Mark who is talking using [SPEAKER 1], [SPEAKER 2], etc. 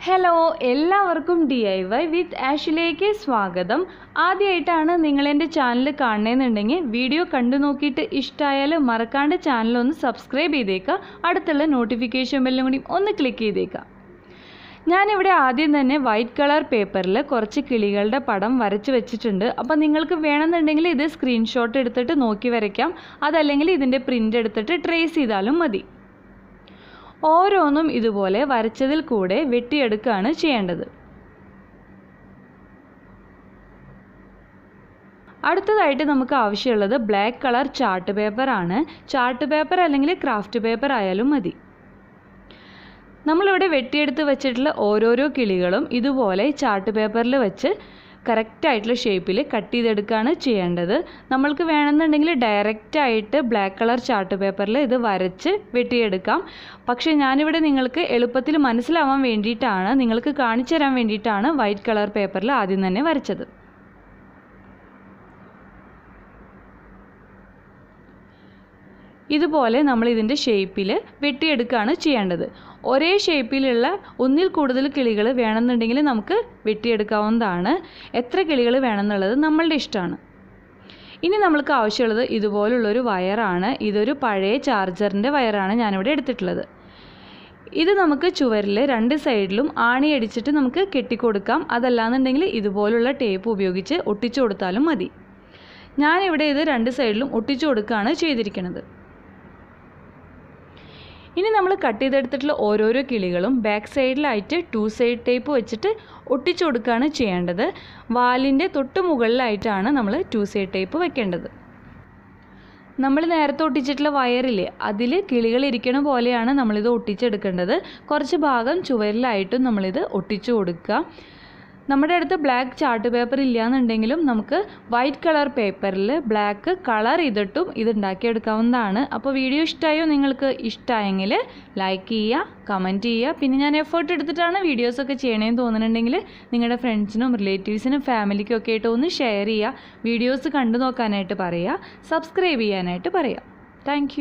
[SPEAKER 1] Hello, എല്ലാവർക്കും DIY വിത്ത് ആഷിലേക്ക് സ്വാഗതം. ആദ്യമായിട്ടാണ് നിങ്ങൾ എൻ്റെ ചാനൽ കാണുന്നതെന്നുണ്ടെങ്കിൽ വീഡിയോ കണ്ടു നോക്കിയിട്ട് ഇഷ്ടമായാൽ മറക്കാണ്ട് ചാനലൊന്ന് സബ്സ്ക്രൈബ് ചെയ്തേക്കുക. അടുത്തുള്ള നോട്ടിഫിക്കേഷൻ ബെല്ലും കൂടി ഒന്ന് ക്ലിക്ക് ചെയ്തേക്കുക. ഞാനിവിടെ ആദ്യം തന്നെ വൈറ്റ് കളർ പേപ്പറിൽ കുറച്ച് കിളികളുടെ പടം വരച്ച് വെച്ചിട്ടുണ്ട്. അപ്പോൾ നിങ്ങൾക്ക് വേണമെന്നുണ്ടെങ്കിൽ ഇത് സ്ക്രീൻഷോട്ട് എടുത്തിട്ട് നോക്കി വരയ്ക്കാം, അതല്ലെങ്കിൽ ഇതിൻ്റെ പ്രിൻ്റ് എടുത്തിട്ട് ട്രേസ് ചെയ്താലും മതി. ഓരോന്നും ഇതുപോലെ വരച്ചതിൽ കൂടെ വെട്ടിയെടുക്കുകയാണ് ചെയ്യേണ്ടത്. അടുത്തതായിട്ട് നമുക്ക് ആവശ്യമുള്ളത് ബ്ലാക്ക് കളർ ചാർട്ട് പേപ്പറാണ്. ചാർട്ട് പേപ്പർ അല്ലെങ്കിൽ ക്രാഫ്റ്റ് പേപ്പർ ആയാലും മതി. നമ്മളിവിടെ വെട്ടിയെടുത്ത് വെച്ചിട്ടുള്ള ഓരോരോ കിളികളും ഇതുപോലെ ചാർട്ട് പേപ്പറിൽ വെച്ച് കറക്റ്റായിട്ടുള്ള ഷേപ്പിൽ കട്ട് ചെയ്തെടുക്കുകയാണ് ചെയ്യേണ്ടത്. നമ്മൾക്ക് വേണമെന്നുണ്ടെങ്കിൽ ഡയറക്റ്റായിട്ട് ബ്ലാക്ക് കളർ ചാർട്ട് പേപ്പറിൽ ഇത് വരച്ച് വെട്ടിയെടുക്കാം. പക്ഷേ ഞാനിവിടെ നിങ്ങൾക്ക് എളുപ്പത്തിൽ മനസ്സിലാവാൻ വേണ്ടിയിട്ടാണ്, നിങ്ങൾക്ക് കാണിച്ചു തരാൻ വേണ്ടിയിട്ടാണ് വൈറ്റ് കളർ പേപ്പറിൽ ആദ്യം തന്നെ വരച്ചത്. ഇതുപോലെ നമ്മൾ ഇതിൻ്റെ ഷേപ്പിൽ വെട്ടിയെടുക്കുകയാണ് ചെയ്യേണ്ടത്. ഒരേ ഷേപ്പിലുള്ള ഒന്നിൽ കൂടുതൽ കിളികൾ വേണമെന്നുണ്ടെങ്കിൽ നമുക്ക് വെട്ടിയെടുക്കാവുന്നതാണ്. എത്ര കിളികൾ വേണമെന്നുള്ളത് നമ്മളുടെ ഇഷ്ടമാണ്. ഇനി നമ്മൾക്ക് ആവശ്യമുള്ളത് ഇതുപോലുള്ളൊരു വയറാണ്. ഇതൊരു പഴയ ചാർജറിൻ്റെ വയറാണ് ഞാനിവിടെ എടുത്തിട്ടുള്ളത്. ഇത് നമുക്ക് ചുവരിൽ രണ്ട് സൈഡിലും ആണി അടിച്ചിട്ട് നമുക്ക് കെട്ടിക്കൊടുക്കാം. അതല്ലാന്നുണ്ടെങ്കിൽ ഇതുപോലുള്ള ടേപ്പ് ഉപയോഗിച്ച് ഒട്ടിച്ചു കൊടുത്താലും മതി. ഞാനിവിടെ ഇത് രണ്ട് സൈഡിലും ഒട്ടിച്ചു കൊടുക്കുകയാണ് ചെയ്തിരിക്കുന്നത്. ഇനി നമ്മൾ കട്ട് ചെയ്തെടുത്തിട്ടുള്ള ഓരോരോ കിളികളും ബാക്ക് സൈഡിലായിട്ട് 2 സൈഡ് ടേപ്പ് വെച്ചിട്ട് ഒട്ടിച്ചു കൊടുക്കുകയാണ് ചെയ്യേണ്ടത്. വാലിൻ്റെ തൊട്ട് മുകളിലായിട്ടാണ് നമ്മൾ 2 സൈഡ് ടേപ്പ് വെക്കേണ്ടത്. നമ്മൾ നേരത്തെ ഒട്ടിച്ചിട്ടുള്ള വയറില്ലേ, അതിൽ കിളികൾ ഇരിക്കണ പോലെയാണ് നമ്മളിത് ഒട്ടിച്ചെടുക്കേണ്ടത്. കുറച്ച് ഭാഗം ചുവരിലായിട്ടും നമ്മളിത് ഒട്ടിച്ചു കൊടുക്കുക. നമ്മുടെ അടുത്ത് ബ്ലാക്ക് ചാർട്ട് പേപ്പർ ഇല്ലയെന്നുണ്ടെങ്കിലും നമുക്ക് വൈറ്റ് കളർ പേപ്പറിൽ ബ്ലാക്ക് കളർ ചെയ്തിട്ടും ഇത് ഉണ്ടാക്കിയെടുക്കാവുന്നതാണ്. അപ്പോൾ വീഡിയോ ഇഷ്ടമായോ? നിങ്ങൾക്ക് ഇഷ്ടമായെങ്കിൽ ലൈക്ക് ചെയ്യുക, കമൻറ്റ് ചെയ്യുക. പിന്നെ ഞാൻ എഫേർട്ട് എടുത്തിട്ടാണ് വീഡിയോസൊക്കെ ചെയ്യണമെന്ന് തോന്നുന്നുണ്ടെങ്കിൽ നിങ്ങളുടെ ഫ്രണ്ട്സിനും റിലേറ്റീവ്സിനും ഫാമിലിക്കും ഒക്കെ ആയിട്ട് ഒന്ന് ഷെയർ ചെയ്യുക. വീഡിയോസ് കണ്ടു നോക്കാനായിട്ട് പറയുക, സബ്സ്ക്രൈബ് ചെയ്യാനായിട്ട് പറയുക. താങ്ക്